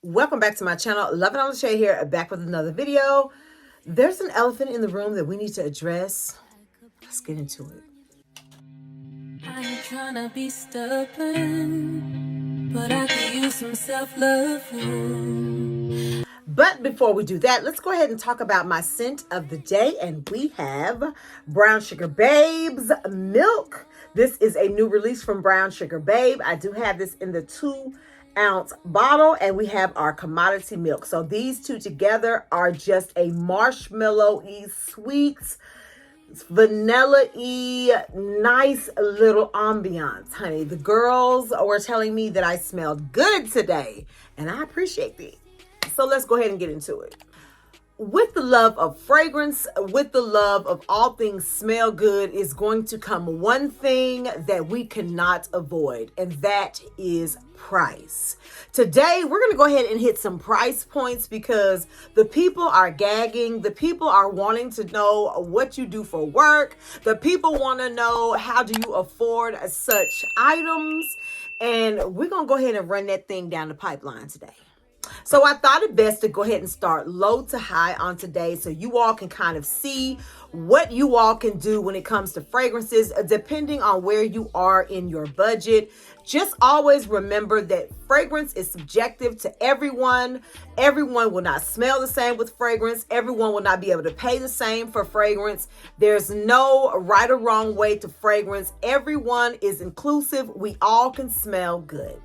Welcome back to my channel. Luv N Lashae here, back with another video. There's an elephant in the room that we need to address. Let's get into it. I ain't tryna be stubborn, but I could use some self-love. But before we do that, let's go ahead and talk about my scent of the day. And we have Brown Sugar Babe's Milk. This is a new release from Brown Sugar Babe. I do have this in the 2-ounce bottle, and we have our commodity milk. So these two together are just a marshmallow-y, sweet, vanilla-y, nice little ambiance, honey. The girls were telling me that I smelled good today, and I appreciate it. So let's go ahead and get into it. With the love of fragrance, with the love of all things smell good, is going to come one thing that we cannot avoid, and that is price. Today, we're going to go ahead and hit some price points because the people are gagging. The people are wanting to know what you do for work. The people want to know, how do you afford such items? And we're going to go ahead and run that thing down the pipeline today. So I thought it best to go ahead and start low to high on today so you all can kind of see what you all can do when it comes to fragrances, depending on where you are in your budget. Just always remember that fragrance is subjective to everyone. Everyone will not smell the same with fragrance. Everyone will not be able to pay the same for fragrance. There's no right or wrong way to fragrance. Everyone is inclusive. We all can smell good.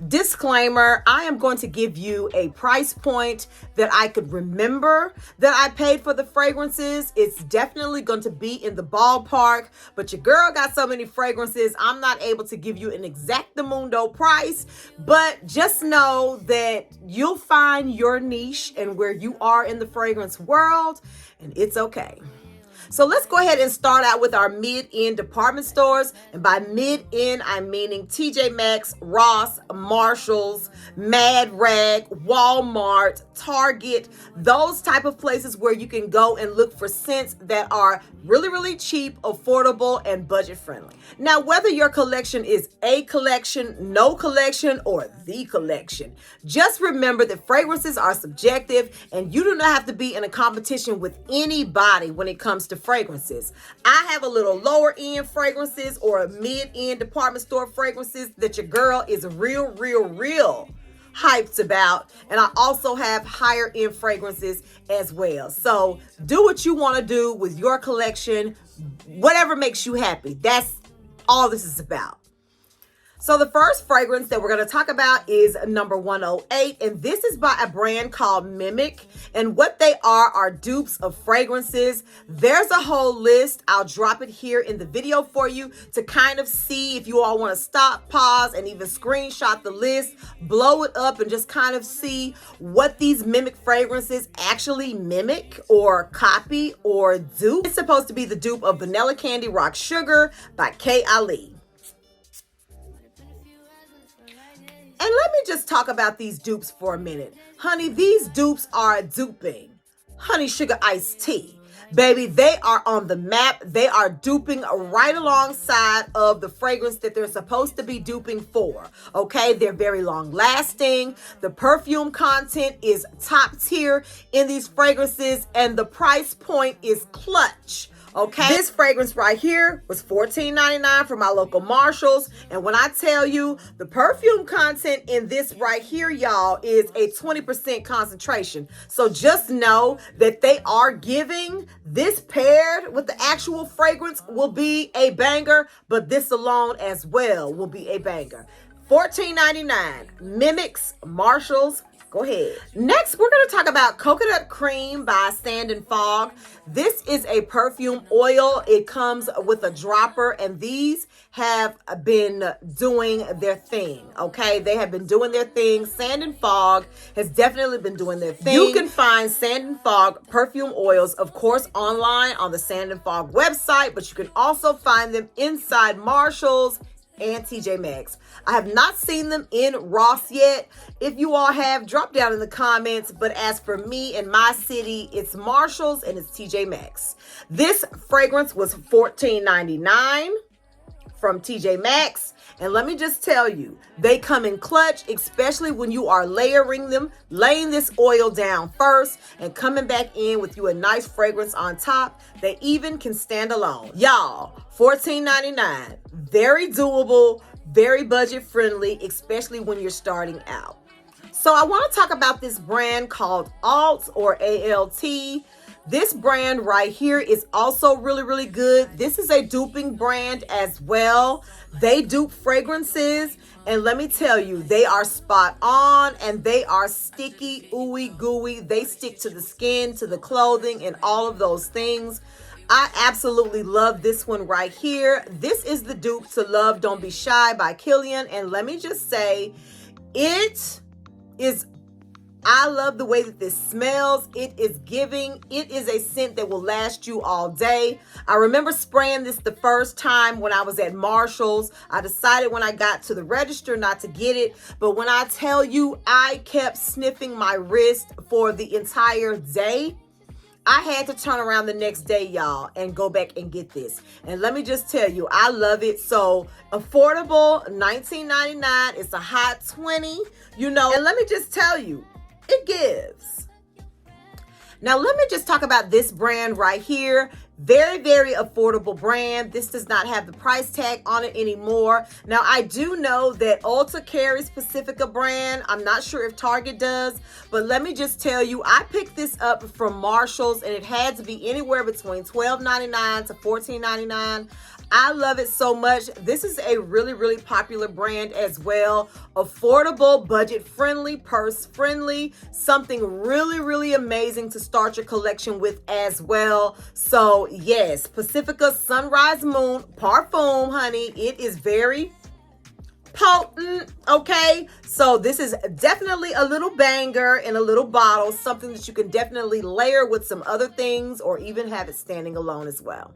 Disclaimer, I am going to give you a price point that I could remember that I paid for the fragrances. It's definitely going to be in the ballpark, but your girl got so many fragrances, I'm not able to give you an exactamundo price, but just know that you'll find your niche and where you are in the fragrance world, and it's okay. So let's go ahead and start out with our mid-end department stores. And by mid-end, I'm meaning TJ Maxx, Ross, Marshalls, Mad Rag, Walmart, Target, those type of places where you can go and look for scents that are really, really cheap, affordable, and budget friendly. Now, whether your collection is a collection, no collection, or the collection, just remember that fragrances are subjective and you do not have to be in a competition with anybody when it comes to fragrances. I have a little lower end fragrances or a mid end department store fragrances that your girl is real hyped about, and I also have higher end fragrances as well. So do what you want to do with your collection, whatever makes you happy. That's all this is about. So the first fragrance that we're going to talk about is number 108, and this is by a brand called Mimic, and what they are dupes of fragrances. There's a whole list. I'll drop it here in the video for you to kind of see if you all want to stop, pause, and even screenshot the list, blow it up, and just kind of see what these Mimic fragrances actually mimic or copy or dupe. It's supposed to be the dupe of Vanilla Candy Rock Sugar by K. Ali. And let me just talk about these dupes for a minute. Honey, these dupes are duping. Honey Sugar Iced Tea. Baby, they are on the map. They are duping right alongside of the fragrance that they're supposed to be duping for. Okay, they're very long lasting. The perfume content is top tier in these fragrances, and the price point is clutch. Okay, this fragrance right here was $14.99 from my local Marshalls. And when I tell you the perfume content in this right here, y'all, is a 20% concentration. So just know that they are giving this paired with the actual fragrance will be a banger, but this alone as well will be a banger. $14.99, Mimics, Marshalls. Go ahead. Next, we're going to talk about Coconut Cream by Sand and Fog. This is a perfume oil. It comes with a dropper, and these have been doing their thing, okay? They have been doing their thing. Sand and Fog has definitely been doing their thing. You can find Sand and Fog perfume oils, of course, online on the Sand and Fog website, but you can also find them inside Marshalls and TJ Maxx. I have not seen them in Ross yet. If you all have, drop down in the comments. But as for me in my city, it's Marshalls and it's TJ Maxx. This fragrance was $14.99 from TJ Maxx. And let me just tell you, they come in clutch, especially when you are layering them, laying this oil down first and coming back in with you a nice fragrance on top. They even can stand alone. Y'all, $14.99, very doable, very budget friendly, especially when you're starting out. So I want to talk about this brand called Alt or ALT. This brand right here is also really, really good. This is a duping brand as well. They dupe fragrances, and let me tell you, they are spot on and they are sticky, ooey gooey. They stick to the skin, to the clothing, and all of those things. I absolutely love this one right here. This is the dupe to Love Don't Be Shy by Killian, and let me just say, I love the way that this smells. It is a scent that will last you all day. I remember spraying this the first time when I was at Marshall's. I decided when I got to the register not to get it, but when I tell you, I kept sniffing my wrist for the entire day. I had to turn around the next day, y'all, and go back and get this. And let me just tell you, I love it. So affordable, $19.99. It's a hot 20, and let me just tell you, it gives. Now, let me just talk about this brand right here. Very, very affordable brand. This does not have the price tag on it anymore. Now, I do know that Ulta carries Pacifica brand. I'm not sure if Target does, but let me just tell you, I picked this up from Marshall's and it had to be anywhere between $12.99 to $14.99. I love it so much. This is a really, really popular brand as well. Affordable, budget friendly, purse friendly, something really, really amazing to start your collection with as well. So yes, Pacifica Sunrise Moon Parfum, honey. It is very potent, okay? So this is definitely a little banger in a little bottle, something that you can definitely layer with some other things or even have it standing alone as well.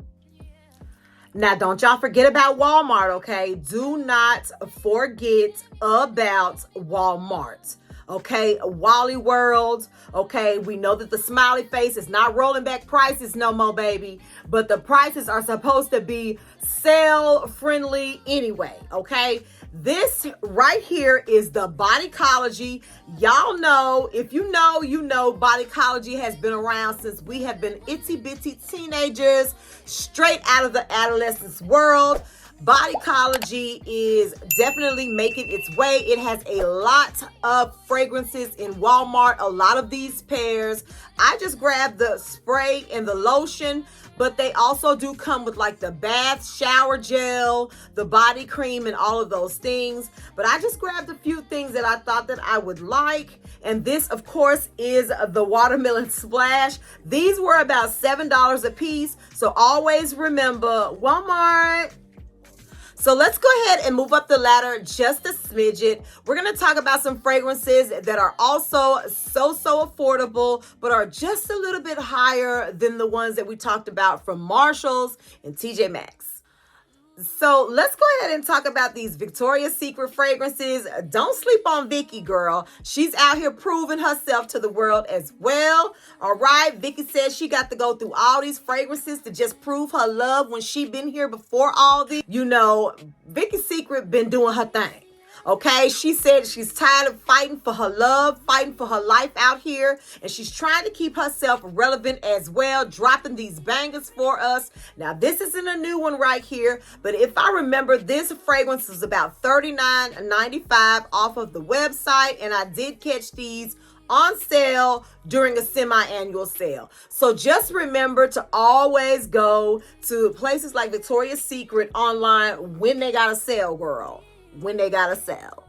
Now, don't y'all forget about Walmart, okay? Do not forget about Walmart, okay? Wally World, okay? We know that the smiley face is not rolling back prices no more, baby, but the prices are supposed to be sale friendly anyway, okay? This right here is the Bodycology. Y'all know, if you know, Bodycology has been around since we have been itty bitty teenagers, straight out of the adolescence world. Bodycology is definitely making its way. It has a lot of fragrances in Walmart, a lot of these pairs. I just grabbed the spray and the lotion, but they also do come with like the bath shower gel, the body cream, and all of those things. But I just grabbed a few things that I thought that I would like. And this, of course, is the Watermelon Splash. These were about $7 a piece. So always remember Walmart. So let's go ahead and move up the ladder just a smidget. We're going to talk about some fragrances that are also so affordable, but are just a little bit higher than the ones that we talked about from Marshall's and TJ Maxx. So let's go ahead and talk about these Victoria's Secret fragrances. Don't sleep on Vicky, girl. She's out here proving herself to the world as well. All right. Vicky says she got to go through all these fragrances to just prove her love when she been here before all these. Vicky's Secret been doing her thing. Okay, she said she's tired of fighting for her love, fighting for her life out here, and she's trying to keep herself relevant as well, dropping these bangers for us. Now, this isn't a new one right here, but if I remember, this fragrance is about $39.95 off of the website, and I did catch these on sale during a semi-annual sale. So just remember to always go to places like Victoria's Secret online when they got a sale, girl. When they got a sale.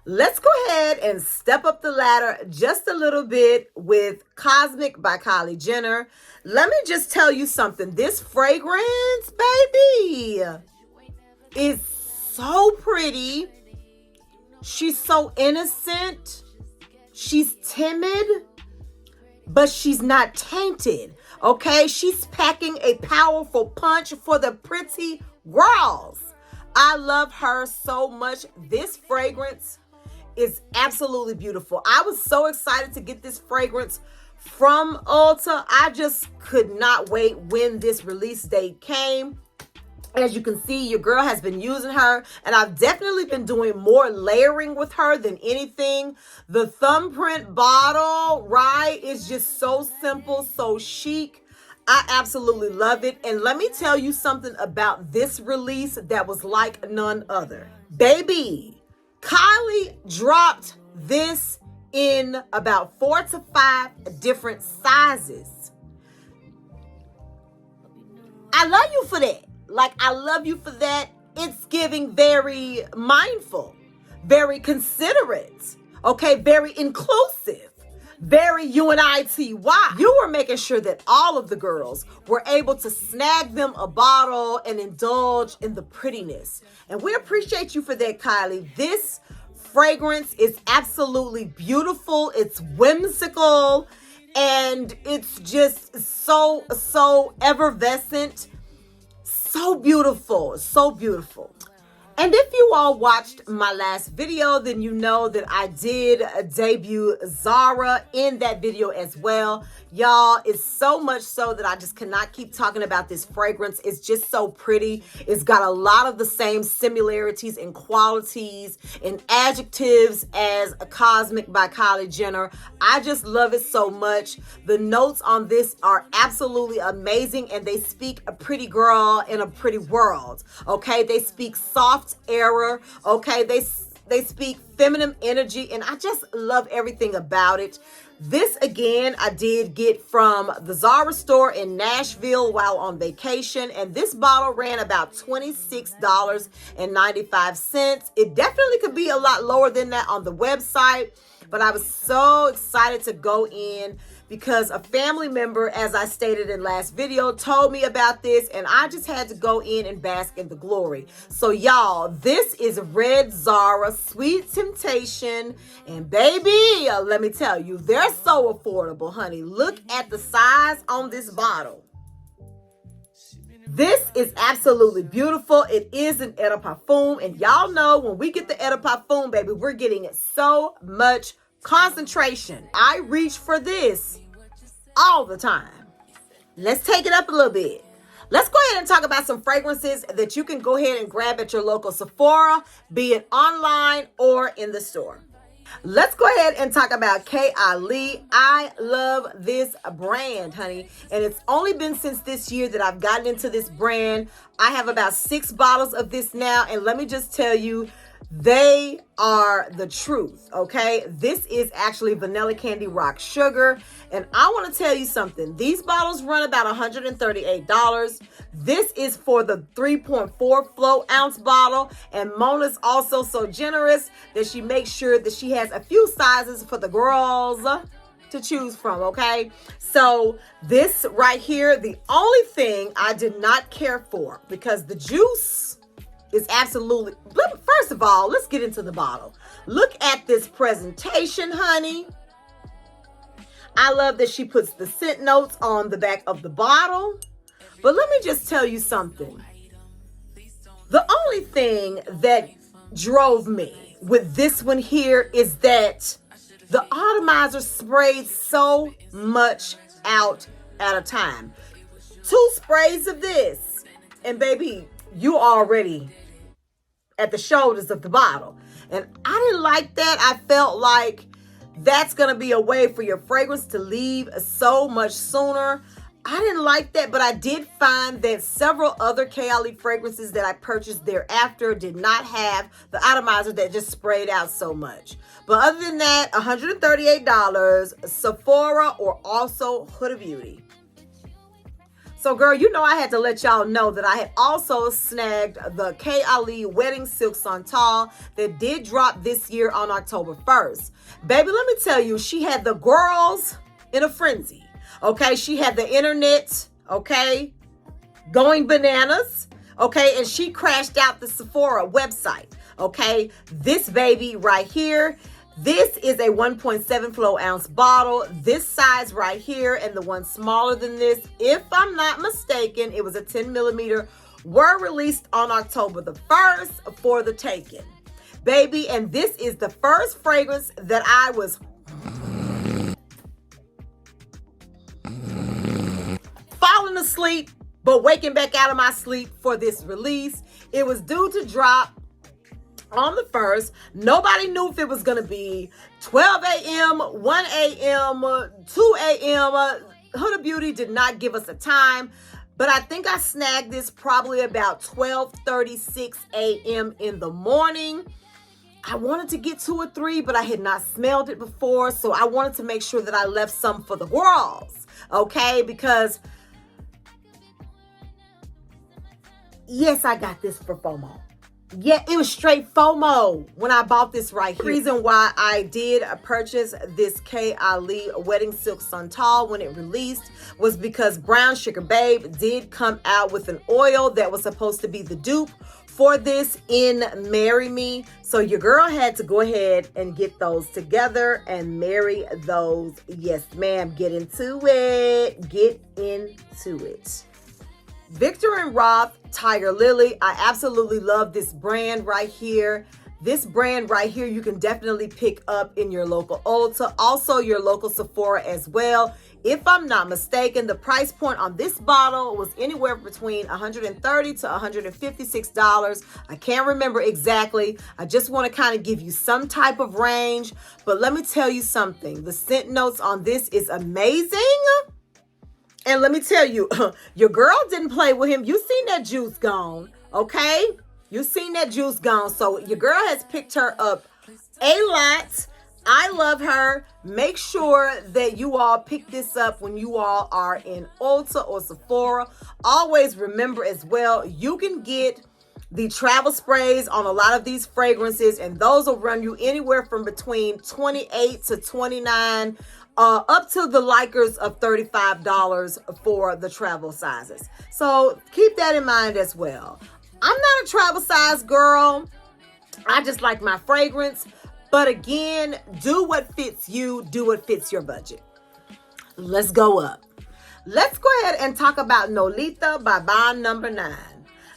Let's go ahead and step up the ladder just a little bit with Cosmic by Kylie Jenner. Let me just tell you something. This fragrance, baby, is so pretty. She's so innocent. She's timid, but she's not tainted. Okay? She's packing a powerful punch for the pretty girls. I love her so much. This fragrance is absolutely beautiful. I was so excited to get this fragrance from Ulta. I just could not wait when this release date came. As you can see, your girl has been using her, and I've definitely been doing more layering with her than anything. The thumbprint bottle, right, is just so simple, so chic. I absolutely love it. And let me tell you something about this release that was like none other. Baby, Kylie dropped this in about 4 to 5 different sizes. I love you for that. Like, I love you for that. It's giving very mindful, very considerate, okay, very inclusive, very UNITY. You were making sure that all of the girls were able to snag them a bottle and indulge in the prettiness. And we appreciate you for that, Kylie. This fragrance is absolutely beautiful. It's whimsical, and it's just so effervescent. So beautiful, so beautiful. And if you all watched my last video, then you know that I did debut Zara in that video as well. Y'all, it's so much so that I just cannot keep talking about this fragrance. It's just so pretty. It's got a lot of the same similarities and qualities and adjectives as a Cosmic by Kylie Jenner. I just love it so much. The notes on this are absolutely amazing, and they speak a pretty girl in a pretty world, okay? They speak soft era, okay? They speak feminine energy, and I just love everything about it. This, again, I did get from the Zara store in Nashville while on vacation, and this bottle ran about $26.95. It definitely could be a lot lower than that on the website, but I was so excited to go in because a family member, as I stated in last video, told me about this, and I just had to go in and bask in the glory. So y'all, this is Red Zara Sweet Temptation, and baby, let me tell you, they're so affordable, honey. Look at the size on this bottle. This is absolutely beautiful. It is an Eau de Parfum, and y'all know when we get the Eau de Parfum, baby, we're getting so much concentration. I reach for this all the time. Let's take it up a little bit. Let's go ahead and talk about some fragrances that you can go ahead and grab at your local Sephora, be it online or in the store. Let's go ahead and talk about Kylie. I love this brand, honey. And it's only been since this year that I've gotten into this brand. I have about 6 bottles of this now. And let me just tell you, they are the truth, okay? This is actually Vanilla Candy Rock Sugar. And I want to tell you something. These bottles run about $138. This is for the 3.4 flow ounce bottle. And Mona's also so generous that she makes sure that she has a few sizes for the girls to choose from, okay? So this right here, the only thing I did not care for, because the juice is absolutely, first of all, let's get into the bottle. Look at this presentation, honey. I love that she puts the scent notes on the back of the bottle. But let me just tell you something. The only thing that drove me with this one here is that the atomizer sprayed so much out at a time. 2 sprays of this, and baby, you already at the shoulders of the bottle. And I didn't like that. I felt like that's going to be a way for your fragrance to leave so much sooner. I didn't like that, but I did find that several other Kylie fragrances that I purchased thereafter did not have the atomizer that just sprayed out so much. But other than that, $138, Sephora or also Huda Beauty. So girl, you know I had to let y'all know that I had also snagged the Kylie Wedding Silk Santal that did drop this year on October 1st. Baby, let me tell you, she had the girls in a frenzy. Okay, she had the internet, okay, going bananas, okay, and she crashed out the Sephora website, okay. This baby right here, this is a 1.7 flow ounce bottle. This size right here and the one smaller than this, if I'm not mistaken, it was a 10 millimeter, were released on October the 1st for the taking, baby. And this is the first fragrance that I was falling asleep but waking back out of my sleep for this release. It was due to drop on the 1st. Nobody knew if it was going to be 12 a.m., 1 a.m., 2 a.m. Huda Beauty did not give us a time, but I think I snagged this probably about 12:36 a.m. in the morning. I wanted to get 2 or 3, but I had not smelled it before, so I wanted to make sure that I left some for the girls, okay? Because, yes, I got this for FOMO. Yeah, it was straight FOMO when I bought this right here. The reason why I did purchase this K. Ali Wedding Silk Santal when it released was because Brown Sugar Babe did come out with an oil that was supposed to be the dupe for this in Marry Me. So your girl had to go ahead and get those together and marry those. Yes, ma'am. Get into it. Get into it. Victor and Roth Tiger Lily. I absolutely love this brand right here. This brand right here, you can definitely pick up in your local Ulta, also your local Sephora as well. If I'm not mistaken, the price point on this bottle was anywhere between $130 to $156. I can't remember exactly. I just want to kind of give you some type of range. But let me tell you something. The scent notes on this is amazing. And let me tell you, your girl didn't play with him. You seen that juice gone, okay? You seen that juice gone. So your girl has picked her up a lot. I love her. Make sure that you all pick this up when you all are in Ulta or Sephora. Always remember as well, you can get the travel sprays on a lot of these fragrances, and those will run you anywhere from between $28 to $29, up to the likers of $35 for the travel sizes. So keep that in mind as well. I'm not a travel size girl. I just like my fragrance. But again, do what fits you. Do what fits your budget. Let's go up. Let's go ahead and talk about Nolita by Bond Number 9.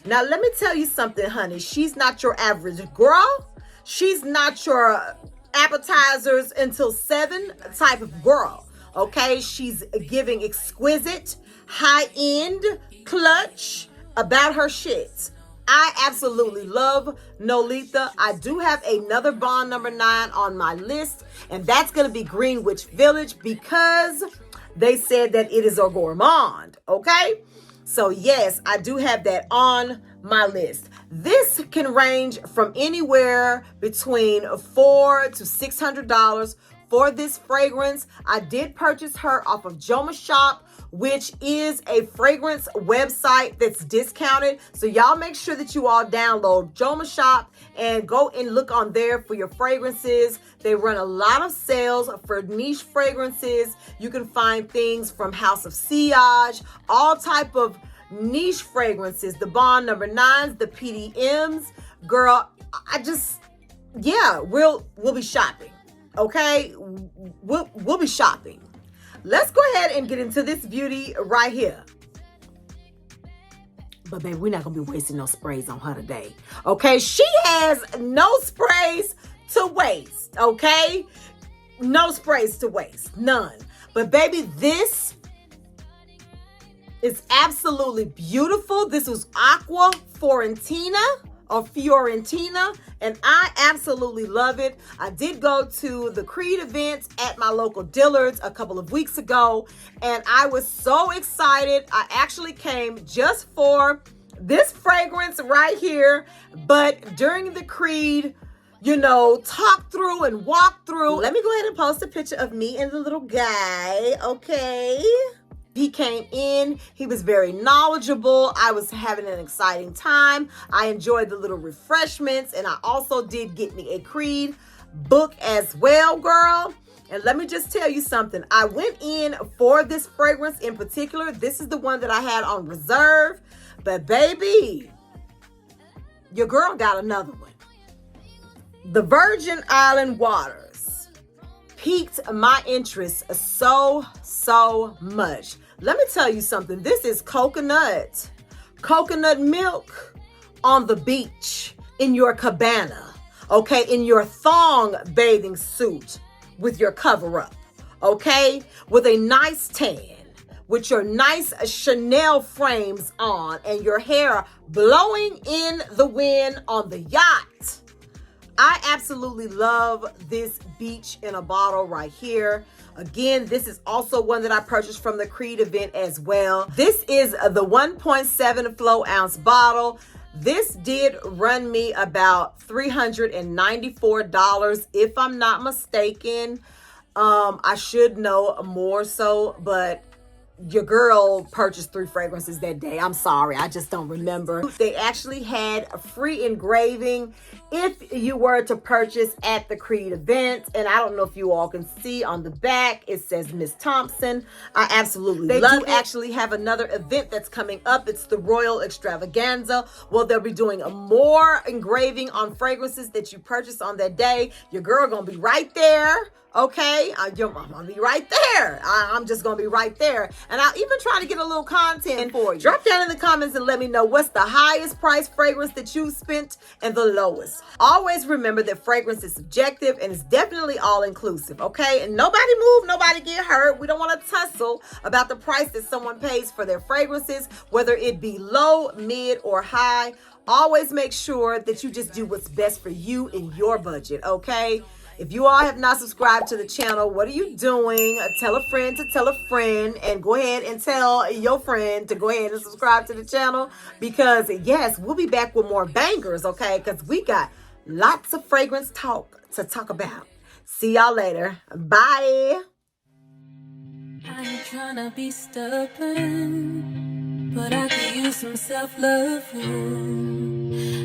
Now, let me tell you something, honey. She's not your average girl. She's not your appetizers until 7 type of girl. Okay? She's giving exquisite, high-end, clutch about her shit. I absolutely love Nolita. I do have another Bond Number 9 on my list, and that's going to be Greenwich Village because they said that it is a gourmand, okay? So yes, I do have that on my list. This can range from anywhere between $400 to $600 for this fragrance. I did purchase her off of Joma Shop, which is a fragrance website that's discounted. So y'all make sure that you all download Joma Shop and go and look on there for your fragrances. They run a lot of sales for niche fragrances. You can find things from House of Sillage, all type of niche fragrances, the Bond Number 9s, the PDMs. Girl, we'll be shopping. Okay? We'll be shopping. Let's go ahead and get into this beauty right here. But baby, we're not going to be wasting no sprays on her today. Okay? She has no sprays to waste. Okay? No sprays to waste. None. But baby, this is absolutely beautiful. This was Aqua Fiorentina, and I absolutely love it. I did go to the Creed event at my local Dillard's a couple of weeks ago, and I was so excited. I actually came just for this fragrance right here, but during the Creed, talk through and walk through. Let me go ahead and post a picture of me and the little guy, okay? He came in, he was very knowledgeable. I was having an exciting time. I enjoyed the little refreshments, and I also did get me a Creed book as well, girl. And let me just tell you something. I went in for this fragrance in particular. This is the one that I had on reserve. But baby, your girl got another one. The Virgin Island Waters piqued my interest so much. Let me tell you something. This is coconut milk on the beach in your cabana, okay? In your thong bathing suit with your cover up, okay? With a nice tan, with your nice Chanel frames on and your hair blowing in the wind on the yacht. I absolutely love this beach in a bottle right here. Again, this is also one that I purchased from the Creed event as well. This is the 1.7 flow ounce bottle. This did run me about $394 if I'm not mistaken. I should know more so, but your girl purchased 3 fragrances that day. I'm sorry, I just don't remember. They actually had a free engraving if you were to purchase at the Creed event. And I don't know if you all can see on the back, it says Miss Thompson. I absolutely love it. They do actually have another event that's coming up. It's the Royal Extravaganza. Well, they'll be doing a more engraving on fragrances that you purchased on that day. Your girl gonna be right there. Okay, I'm gonna be right there. I'm just gonna be right there. And I'll even try to get a little content for you. Drop down in the comments and let me know what's the highest price fragrance that you spent and the lowest. Always remember that fragrance is subjective and it's definitely all inclusive, okay? And nobody move, nobody get hurt. We don't want to tussle about the price that someone pays for their fragrances, whether it be low, mid, or high. Always make sure that you just do what's best for you in your budget, okay? If you all have not subscribed to the channel, what are you doing? Tell a friend to tell a friend, and go ahead and tell your friend to go ahead and subscribe to the channel, because yes, we'll be back with more bangers, okay? Because we got lots of fragrance talk to talk about. See y'all later. Bye. I ain't tryna be stubborn, but I could use some self-love.